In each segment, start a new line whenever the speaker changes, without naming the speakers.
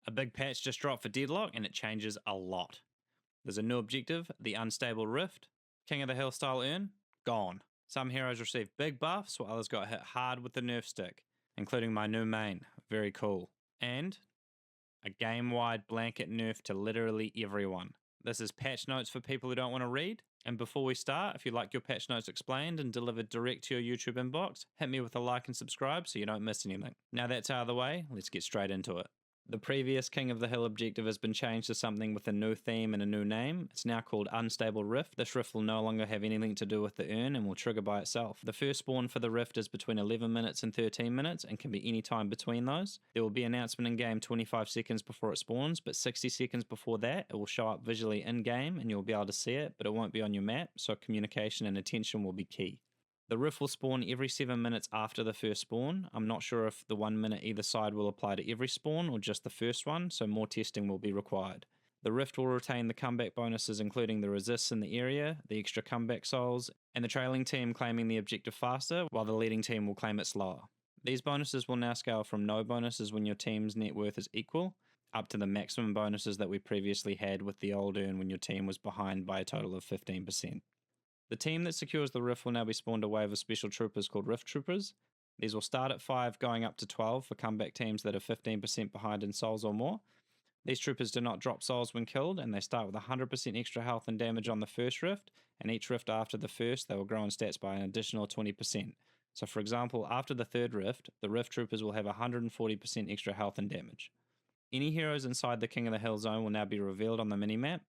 A big patch just dropped for Deadlock and it changes a lot. There's a new objective, the Unstable Rift. King of the Hill style urn, gone. Some heroes receive big buffs while others got hit hard with the nerf stick, including my new main, very cool. And a game-wide blanket nerf to literally everyone. This is patch notes for people who don't want to read. And before we start, if you'd like your patch notes explained and delivered direct to your YouTube inbox, hit me with a like and subscribe so you don't miss anything. Now that's out of the way, let's get straight into it. The previous King of the Hill objective has been changed to something with a new theme and a new name. It's now called Unstable Rift. This rift will no longer have anything to do with the urn and will trigger by itself. The first spawn for the rift is between 11 minutes and 13 minutes and can be any time between those. There will be an announcement in game 25 seconds before it spawns, but 60 seconds before that it will show up visually in game and you'll be able to see it, but it won't be on your map, so communication and attention will be key. The rift will spawn every 7 minutes after the first spawn. I'm not sure if the 1 minute either side will apply to every spawn or just the first one, so more testing will be required. The rift will retain the comeback bonuses including the resists in the area, the extra comeback souls, and the trailing team claiming the objective faster while the leading team will claim it slower. These bonuses will now scale from no bonuses when your team's net worth is equal, up to the maximum bonuses that we previously had with the old urn when your team was behind by a total of 15%. The team that secures the rift will now be spawned a wave of special troopers called Rift Troopers. These will start at 5 going up to 12 for comeback teams that are 15% behind in souls or more. These troopers do not drop souls when killed and they start with 100% extra health and damage on the first rift, and each rift after the first they will grow in stats by an additional 20%. So for example, after the third rift, the Rift Troopers will have 140% extra health and damage. Any heroes inside the King of the Hill zone will now be revealed on the minimap,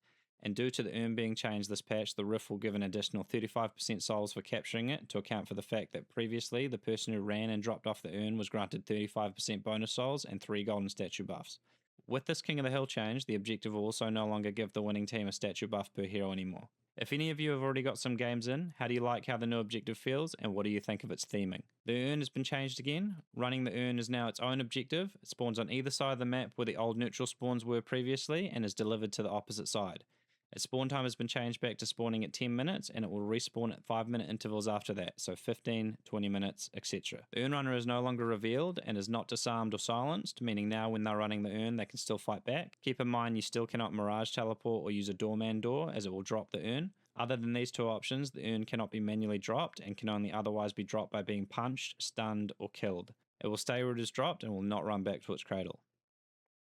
and due to the urn being changed this patch, the rift will give an additional 35% souls for capturing it to account for the fact that previously the person who ran and dropped off the urn was granted 35% bonus souls and 3 golden statue buffs. With this King of the Hill change, the objective will also no longer give the winning team a statue buff per hero anymore. If any of you have already got some games in, how do you like how the new objective feels and what do you think of its theming? The urn has been changed again. Running the urn is now its own objective. It spawns on either side of the map where the old neutral spawns were previously and is delivered to the opposite side. Its spawn time has been changed back to spawning at 10 minutes and it will respawn at 5-minute intervals after that, so 15, 20 minutes, etc. The urn runner is no longer revealed and is not disarmed or silenced, meaning now when they're running the urn they can still fight back. Keep in mind you still cannot mirage teleport or use a Doorman door as it will drop the urn. Other than these two options, the urn cannot be manually dropped and can only otherwise be dropped by being punched, stunned, or killed. It will stay where it is dropped and will not run back to its cradle.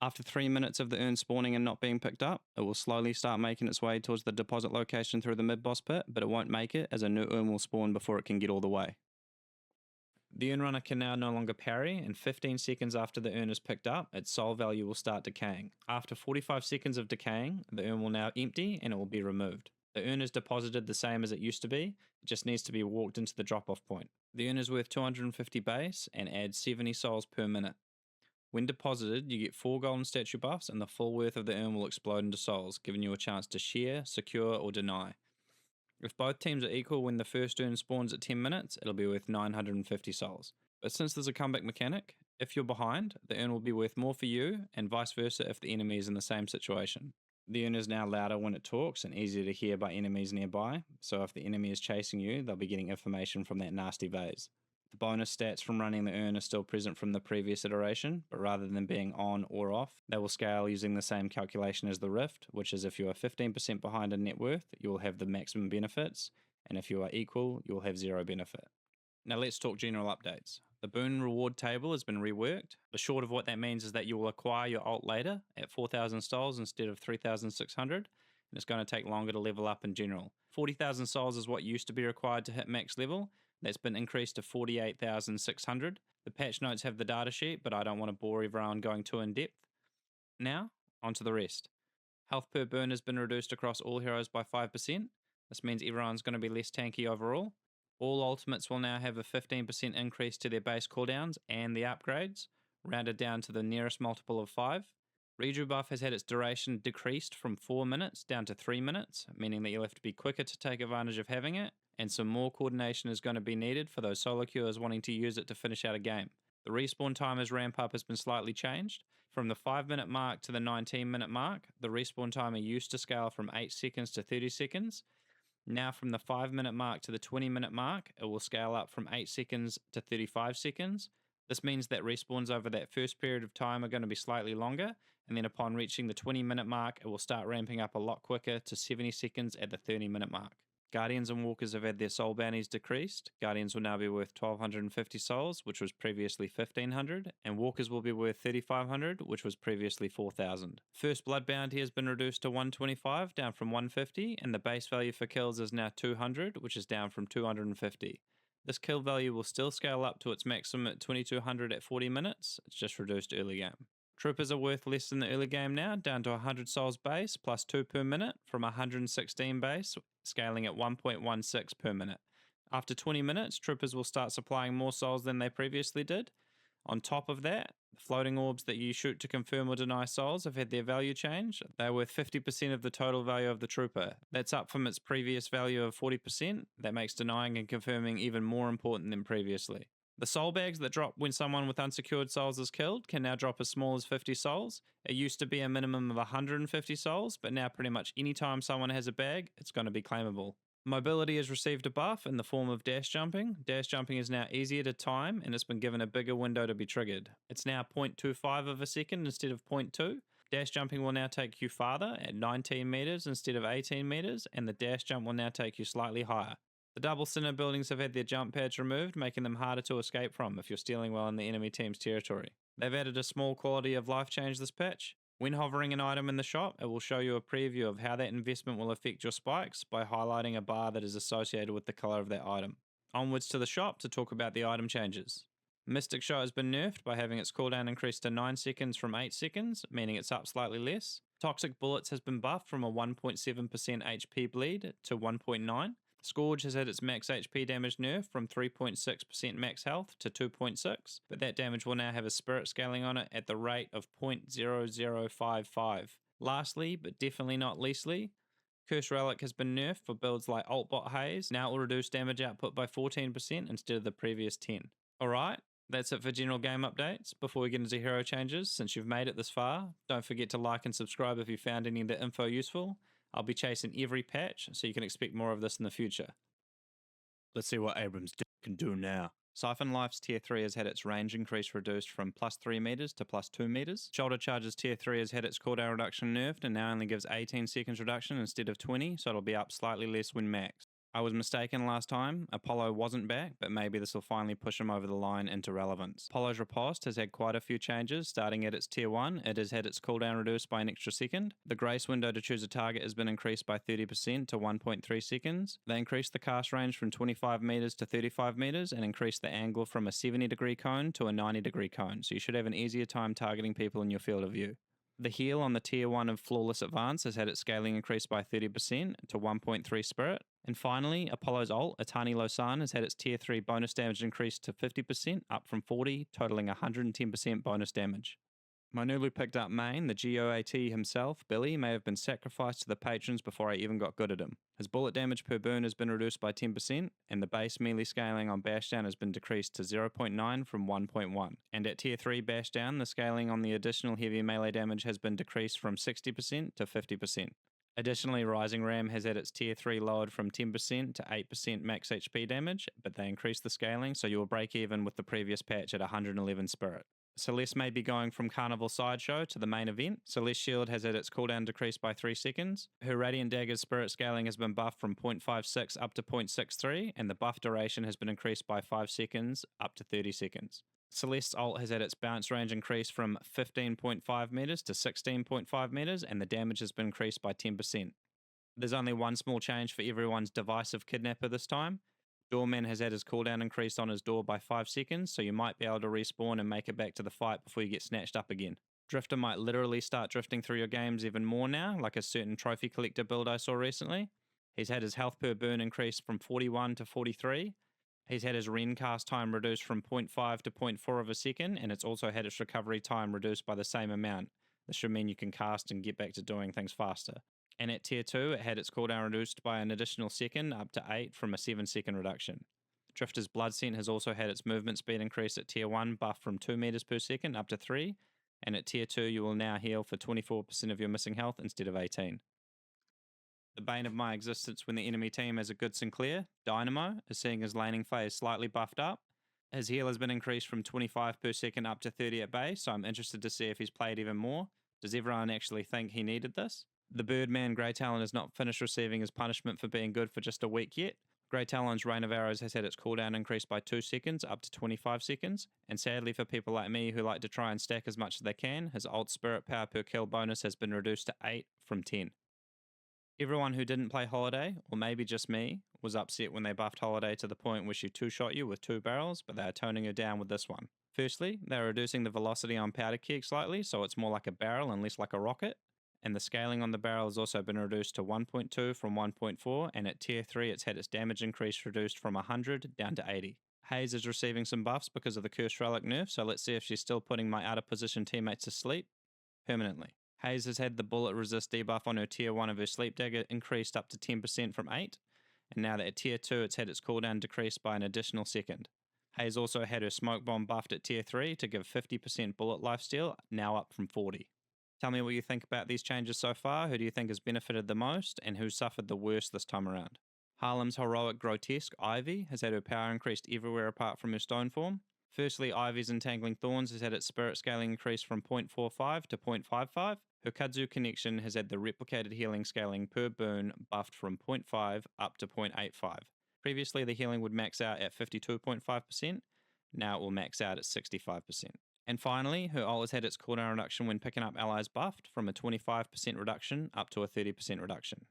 After 3 minutes of the urn spawning and not being picked up, it will slowly start making its way towards the deposit location through the mid-boss pit, but it won't make it as a new urn will spawn before it can get all the way. The urn runner can now no longer parry, and 15 seconds after the urn is picked up, its soul value will start decaying. After 45 seconds of decaying, the urn will now empty and it will be removed. The urn is deposited the same as it used to be, it just needs to be walked into the drop-off point. The urn is worth 250 base and adds 70 souls per minute. When deposited, you get 4 golden statue buffs and the full worth of the urn will explode into souls, giving you a chance to share, secure, or deny. If both teams are equal when the first urn spawns at 10 minutes, it'll be worth 950 souls. But since there's a comeback mechanic, if you're behind, the urn will be worth more for you, and vice versa if the enemy is in the same situation. The urn is now louder when it talks and easier to hear by enemies nearby, so if the enemy is chasing you, they'll be getting information from that nasty vase. The bonus stats from running the urn are still present from the previous iteration, but rather than being on or off, they will scale using the same calculation as the rift, which is if you are 15% behind in net worth, you will have the maximum benefits, and if you are equal, you will have 0 benefit. Now let's talk general updates. The boon reward table has been reworked. The short of what that means is that you will acquire your ult later at 4,000 souls instead of 3,600, and it's going to take longer to level up in general. 40,000 souls is what used to be required to hit max level. That's been increased to 48,600. The patch notes have the data sheet, but I don't want to bore everyone going too in depth. Now, on to the rest. Health per burn has been reduced across all heroes by 5%. This means everyone's going to be less tanky overall. All ultimates will now have a 15% increase to their base cooldowns and the upgrades, rounded down to the nearest multiple of 5. Redo buff has had its duration decreased from 4 minutes down to 3 minutes, meaning that you'll have to be quicker to take advantage of having it, and some more coordination is going to be needed for those solo queuers wanting to use it to finish out a game. The respawn timer's ramp up has been slightly changed. From the 5-minute mark to the 19-minute mark, the respawn timer used to scale from 8 seconds to 30 seconds. Now from the 5-minute mark to the 20-minute mark, it will scale up from 8 seconds to 35 seconds, This means that respawns over that first period of time are going to be slightly longer, and then upon reaching the 20-minute mark, it will start ramping up a lot quicker to 70 seconds at the 30-minute mark. Guardians and Walkers have had their soul bounties decreased. Guardians will now be worth 1,250 souls, which was previously 1,500, and Walkers will be worth 3,500, which was previously 4,000. First Blood bounty has been reduced to 125, down from 150, and the base value for kills is now 200, which is down from 250. This kill value will still scale up to its maximum at 2,200 at 40 minutes, it's just reduced early game. Troopers are worth less in the early game now, down to 100 souls base plus 2 per minute from 116 base, scaling at 1.16 per minute. After 20 minutes, troopers will start supplying more souls than they previously did. On top of that, the floating orbs that you shoot to confirm or deny souls have had their value change. They're worth 50% of the total value of the trooper. That's up from its previous value of 40%. That makes denying and confirming even more important than previously. The soul bags that drop when someone with unsecured souls is killed can now drop as small as 50 souls. It used to be a minimum of 150 souls, but now pretty much any time someone has a bag, it's going to be claimable. Mobility has received a buff in the form of dash jumping. Dash jumping is now easier to time, and it's been given a bigger window to be triggered. It's now 0.25 of a second instead of 0.2. Dash jumping will now take you farther at 19 meters instead of 18 meters, and the dash jump will now take you slightly higher. The double center buildings have had their jump pads removed, making them harder to escape from if you're stealing well in the enemy team's territory. They've added a small quality of life change this patch. When hovering an item in the shop, it will show you a preview of how that investment will affect your spikes by highlighting a bar that is associated with the color of that item. Onwards to the shop to talk about the item changes. Mystic Shot has been nerfed by having its cooldown increased to 9 seconds from 8 seconds, meaning it's up slightly less. Toxic Bullets has been buffed from a 1.7% HP bleed to 1.9. Scourge has had its max HP damage nerf from 3.6% max health to 2.6, but that damage will now have a spirit scaling on it at the rate of 0.0055. Lastly, but definitely not leastly, Curse Relic has been nerfed for builds like Altbot Haze. Now it will reduce damage output by 14% instead of the previous 10. Alright, that's it for general game updates. Before we get into hero changes, since you've made it this far, don't forget to like and subscribe if you found any of the info useful. I'll be chasing every patch, so you can expect more of this in the future. Let's see what Abrams can do now. Siphon Life's Tier 3 has had its range increase reduced from plus 3 meters to plus 2 meters. Shoulder Charge's Tier 3 has had its cooldown reduction nerfed and now only gives 18 seconds reduction instead of 20, so it'll be up slightly less when maxed. I was mistaken last time. Apollo wasn't back, but maybe this will finally push him over the line into relevance. Apollo's Riposte has had quite a few changes. Starting at its Tier 1, it has had its cooldown reduced by an extra second. The grace window to choose a target has been increased by 30% to 1.3 seconds. They increased the cast range from 25 meters to 35 meters and increased the angle from a 70 degree cone to a 90 degree cone, so you should have an easier time targeting people in your field of view. The heal on the Tier 1 of Flawless Advance has had its scaling increased by 30% to 1.3 Spirit. And finally, Apollo's ult, Atani Losan, has had its Tier 3 bonus damage increased to 50%, up from 40, totaling 110% bonus damage. My newly picked up main, the GOAT himself, Billy, may have been sacrificed to the patrons before I even got good at him. His bullet damage per burn has been reduced by 10%, and the base melee scaling on Bashdown has been decreased to 0.9 from 1.1. And at Tier 3 Bashdown, the scaling on the additional heavy melee damage has been decreased from 60% to 50%. Additionally, Rising Ram has had its Tier 3 lowered from 10% to 8% max HP damage, but they increased the scaling, so you will break even with the previous patch at 111 Spirit. Celeste may be going from Carnival Sideshow to the main event. Celeste Shield has had its cooldown decreased by 3 seconds. Her Radiant Dagger's spirit scaling has been buffed from 0.56 up to 0.63, and the buff duration has been increased by 5 seconds up to 30 seconds. Celeste's ult has had its bounce range increased from 15.5 meters to 16.5 meters, and the damage has been increased by 10%. There's only one small change for everyone's divisive kidnapper this time. Doorman has had his cooldown increased on his door by 5 seconds, so you might be able to respawn and make it back to the fight before you get snatched up again. Drifter might literally start drifting through your games even more now, like a certain trophy collector build I saw recently. He's had his health per burn increased from 41 to 43. He's had his Ren cast time reduced from 0.5 to 0.4 of a second, and it's also had its recovery time reduced by the same amount. This should mean you can cast and get back to doing things faster. And at Tier 2, it had its cooldown reduced by an additional second, up to 8 from a 7-second reduction. Drifter's Blood Scent has also had its movement speed increased at Tier 1, buffed from 2 meters per second up to 3, and at Tier 2 you will now heal for 24% of your missing health instead of 18. The bane of my existence when the enemy team has a good Sinclair, Dynamo, is seeing his laning phase slightly buffed up. His heal has been increased from 25 per second up to 30 at base, so I'm interested to see if he's played even more. Does everyone actually think he needed this? The Birdman Grey Talon has not finished receiving his punishment for being good for just a week yet. Grey Talon's Rain of Arrows has had its cooldown increased by 2 seconds up to 25 seconds, and sadly for people like me who like to try and stack as much as they can, his ult spirit power per kill bonus has been reduced to 8 from 10. Everyone who didn't play Holliday, or maybe just me, was upset when they buffed Holliday to the point where she two-shot you with 2 barrels, but they are toning her down with this one. Firstly, they are reducing the velocity on powder keg slightly, so it's more like a barrel and less like a rocket. And the scaling on the barrel has also been reduced to 1.2 from 1.4, and at tier 3 it's had its damage increase reduced from 100 down to 80. Haze is receiving some buffs because of the Cursed Relic nerf, so let's see if she's still putting my out of position teammates to sleep permanently. Haze has had the bullet resist debuff on her tier 1 of her sleep dagger increased up to 10% from 8, and now that at tier 2 it's had its cooldown decreased by an additional second. Haze also had her smoke bomb buffed at tier 3 to give 50% bullet lifesteal, now up from 40. Tell me what you think about these changes so far. Who do you think has benefited the most, and who suffered the worst this time around? Harlem's heroic grotesque Ivy has had her power increased everywhere apart from her stone form. Firstly, Ivy's Entangling Thorns has had its spirit scaling increased from 0.45 to 0.55. Her Kudzu connection has had the replicated healing scaling per burn buffed from 0.5 up to 0.85. Previously, the healing would max out at 52.5%. Now it will max out at 65%. And finally, her ult has had its cooldown reduction when picking up allies buffed from a 25% reduction up to a 30% reduction.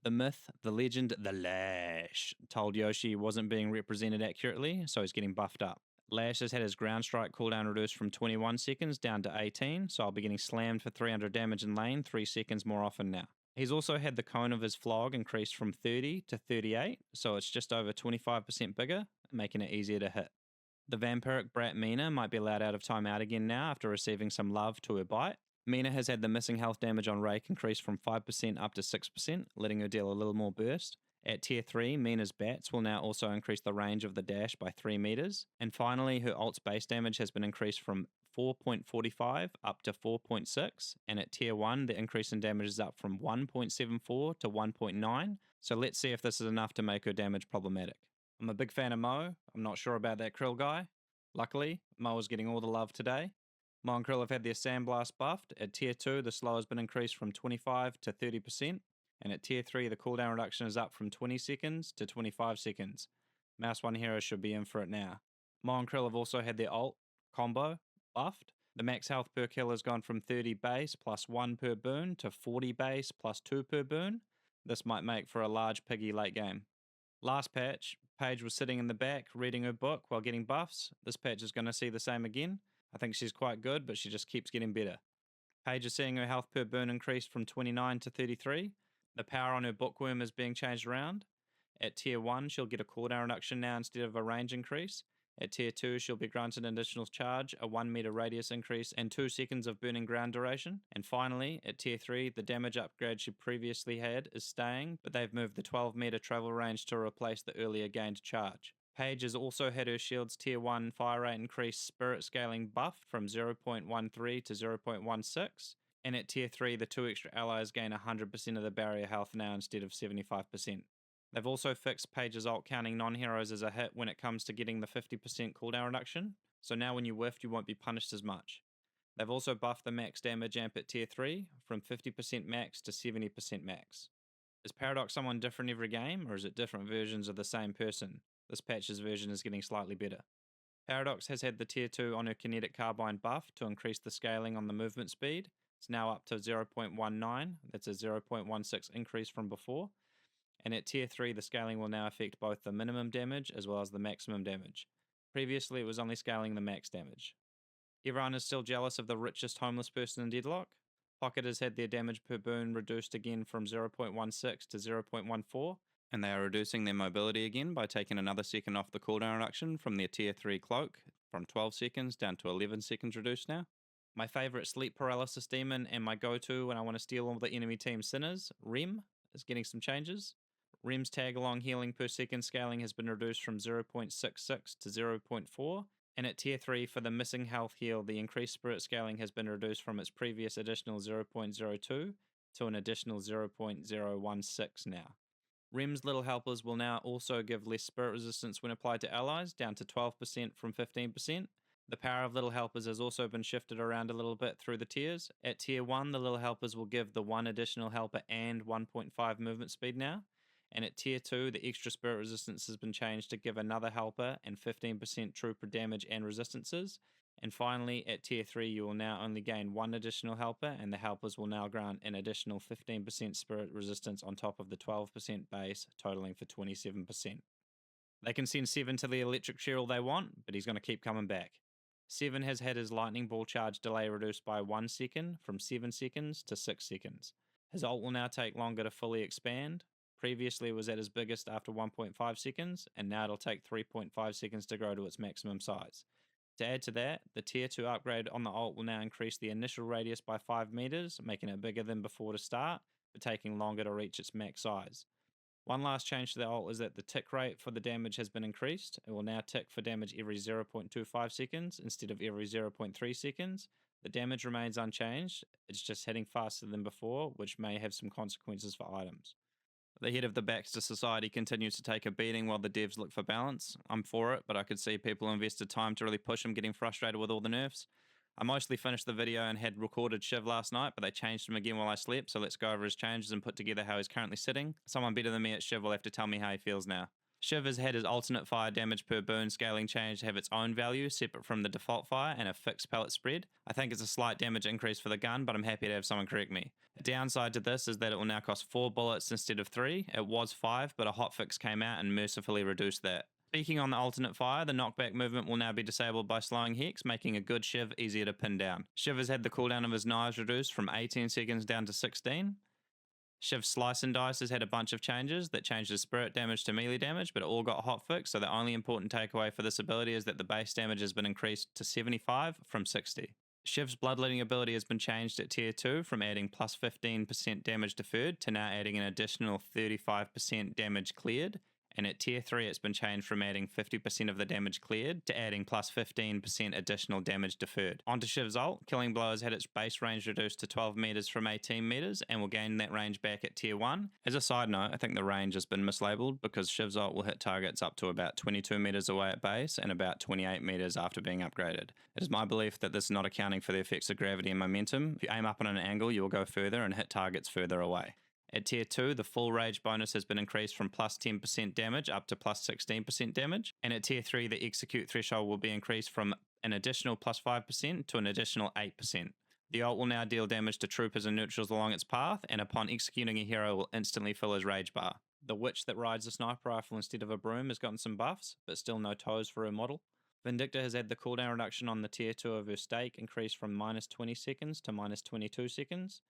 The myth, the legend, the LASH told Yoshi he wasn't being represented accurately, so he's getting buffed up. LASH has had his ground strike cooldown reduced from 21 seconds down to 18, so I'll be getting slammed for 300 damage in lane 3 seconds more often now. He's also had the cone of his flog increased from 30 to 38, so it's just over 25% bigger, making it easier to hit. The vampiric brat Mina might be allowed out of timeout again now after receiving some love to her bite. Mina has had the missing health damage on Rake increased from 5% up to 6%, letting her deal a little more burst. At tier 3, Mina's bats will now also increase the range of the dash by 3 meters. And finally, her ult's base damage has been increased from 4.45 up to 4.6. And at tier 1, the increase in damage is up from 1.74 to 1.9. So let's see if this is enough to make her damage problematic. I'm a big fan of Mo. I'm not sure about that Krill guy. Luckily, Mo is getting all the love today. Mo and Krill have had their Sandblast buffed. At tier 2, the slow has been increased from 25 to 30%. And at tier 3, the cooldown reduction is up from 20 seconds to 25 seconds. Mouse 1 hero should be in for it now. Mo and Krill have also had their ult combo buffed. The max health per kill has gone from 30 base plus 1 per burn to 40 base plus 2 per burn. This might make for a large piggy late game. Last patch, Paige was sitting in the back reading her book while getting buffs. This patch is going to see the same again. I think she's quite good, but she just keeps getting better. Paige is seeing her health per burn increase from 29 to 33. The power on her bookworm is being changed around. At tier 1, she'll get a cooldown reduction now instead of a range increase. At tier 2, she'll be granted an additional charge, a 1 meter radius increase, and 2 seconds of burning ground duration. And finally, at tier 3, the damage upgrade she previously had is staying, but they've moved the 12 meter travel range to replace the earlier gained charge. Paige has also had her shield's tier 1 fire rate increase spirit scaling buffed from 0.13 to 0.16. And at tier 3, the 2 extra allies gain 100% of the barrier health now instead of 75%. They've also fixed Paige's ult counting non-heroes as a hit when it comes to getting the 50% cooldown reduction, so now when you whiffed you won't be punished as much. They've also buffed the max damage amp at tier 3 from 50% max to 70% max. Is Paradox someone different every game, or is it different versions of the same person? This patch's version is getting slightly better. Paradox has had the tier 2 on her kinetic carbine buff to increase the scaling on the movement speed. It's now up to 0.19, that's a 0.16 increase from before. And at tier 3, the scaling will now affect both the minimum damage as well as the maximum damage. Previously, it was only scaling the max damage. Everyone is still jealous of the richest homeless person in Deadlock. Pocket has had their damage per burn reduced again from 0.16 to 0.14, and they are reducing their mobility again by taking another second off the cooldown reduction from their tier 3 cloak, from 12 seconds down to 11 seconds reduced now. My favourite sleep paralysis demon and my go-to when I want to steal all the enemy team sinners, Rem, is getting some changes. Rem's tag-along healing per second scaling has been reduced from 0.66 to 0.4, and at tier 3 for the missing health heal, the increased spirit scaling has been reduced from its previous additional 0.02 to an additional 0.016 now. Rem's little helpers will now also give less spirit resistance when applied to allies, down to 12% from 15%. The power of little helpers has also been shifted around a little bit through the tiers. At tier 1, the little helpers will give the 1 additional helper and 1.5 movement speed now. And at tier 2, the extra spirit resistance has been changed to give another helper and 15% trooper damage and resistances. And finally, at tier 3, you will now only gain 1 additional helper, and the helpers will now grant an additional 15% spirit resistance on top of the 12% base, totaling for 27%. They can send 7 to the electric chair all they want, but he's going to keep coming back. 7 has had his lightning ball charge delay reduced by 1 second, from 7 seconds to 6 seconds. His ult will now take longer to fully expand. Previously it was at his biggest after 1.5 seconds, and now it'll take 3.5 seconds to grow to its maximum size. To add to that, the tier 2 upgrade on the ult will now increase the initial radius by 5 meters, making it bigger than before to start, but taking longer to reach its max size. One last change to the ult is that the tick rate for the damage has been increased. It will now tick for damage every 0.25 seconds instead of every 0.3 seconds. The damage remains unchanged, it's just hitting faster than before, which may have some consequences for items. The head of the Baxter Society continues to take a beating while the devs look for balance. I'm for it, but I could see people invested time to really push him, getting frustrated with all the nerfs. I mostly finished the video and had recorded Shiv last night, but they changed him again while I slept, so let's go over his changes and put together how he's currently sitting. Someone better than me at Shiv will have to tell me how he feels now. Shiv has had his alternate fire damage per burn scaling change to have its own value, separate from the default fire, and a fixed pellet spread. I think it's a slight damage increase for the gun, but I'm happy to have someone correct me. A downside to this is that it will now cost 4 bullets instead of 3. It was 5, but a hotfix came out and mercifully reduced that. Speaking on the alternate fire, the knockback movement will now be disabled by slowing Hex, making a good Shiv easier to pin down. Shiv has had the cooldown of his knives reduced from 18 seconds down to 16. Shiv's Slice and Dice has had a bunch of changes that changed his spirit damage to melee damage, but it all got hotfixed, so the only important takeaway for this ability is that the base damage has been increased to 75 from 60. Shiv's Bloodletting ability has been changed at tier 2 from adding plus 15% damage deferred to now adding an additional 35% damage cleared. And at tier 3 it's been changed from adding 50% of the damage cleared to adding plus 15% additional damage deferred. Onto Shiv's ult, Killing Blow has had its base range reduced to 12 meters from 18 meters and will gain that range back at tier 1. As a side note, I think the range has been mislabeled because Shiv's ult will hit targets up to about 22 meters away at base and about 28 meters after being upgraded. It is my belief that this is not accounting for the effects of gravity and momentum. If you aim up on an angle, you will go further and hit targets further away. At tier 2, the full rage bonus has been increased from plus 10% damage up to plus 16% damage. And at tier 3, the execute threshold will be increased from an additional plus 5% to an additional 8%. The ult will now deal damage to troopers and neutrals along its path, and upon executing a hero will instantly fill his rage bar. The witch that rides a sniper rifle instead of a broom has gotten some buffs, but still no toes for her model. Vindicta has had the cooldown reduction on the tier 2 of her stake increased from minus 20 seconds to minus 22 seconds.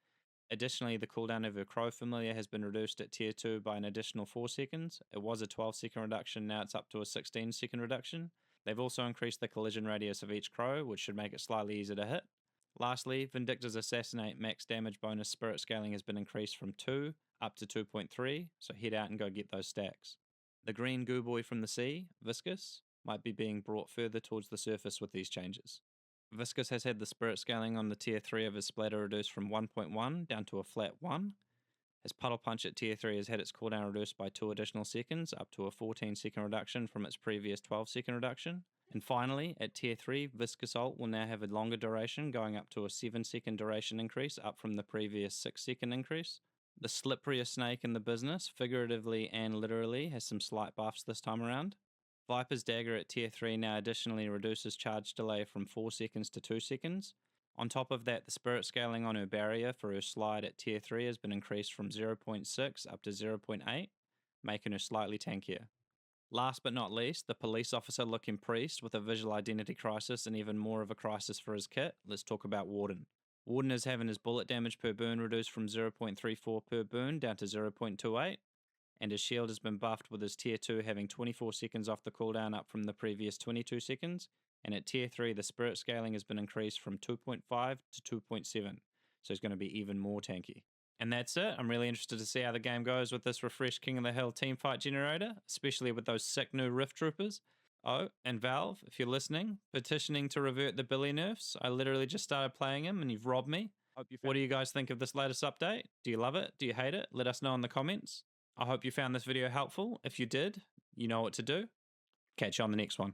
Additionally, the cooldown of her Crow familiar has been reduced at tier 2 by an additional 4 seconds. It was a 12-second reduction, now it's up to a 16-second reduction. They've also increased the collision radius of each Crow, which should make it slightly easier to hit. Lastly, Vindicta's Assassinate max damage bonus spirit scaling has been increased from 2 up to 2.3, so head out and go get those stacks. The green goo boy from the sea, Viscous, might be being brought further towards the surface with these changes. Viscous has had the spirit scaling on the tier 3 of his splatter reduced from 1.1 down to a flat 1. His puddle punch at tier 3 has had its cooldown reduced by 2 additional seconds, up to a 14-second reduction from its previous 12-second reduction. And finally, at tier 3, Viscous ult will now have a longer duration, going up to a 7-second duration increase, up from the previous 6-second increase. The slipperiest snake in the business, figuratively and literally, has some slight buffs this time around. Vyper's dagger at tier 3 now additionally reduces charge delay from 4 seconds to 2 seconds. On top of that, the spirit scaling on her barrier for her slide at tier 3 has been increased from 0.6 up to 0.8, making her slightly tankier. Last but not least, the police officer looking priest with a visual identity crisis and even more of a crisis for his kit. Let's talk about Warden. Warden is having his bullet damage per burn reduced from 0.34 per burn down to 0.28. And his shield has been buffed with his tier 2 having 24 seconds off the cooldown up from the previous 22 seconds, and at tier 3 the spirit scaling has been increased from 2.5 to 2.7, so he's going to be even more tanky. And that's it. I'm really interested to see how the game goes with this refreshed King of the Hill teamfight generator, especially with those sick new Rift Troopers. Oh, and Valve, if you're listening, petitioning to revert the Billy nerfs. I literally just started playing him and you've robbed me. What do you guys think of this latest update? Do you love it? Do you hate it? Let us know in the comments. I hope you found this video helpful. If you did, you know what to do. Catch you on the next one.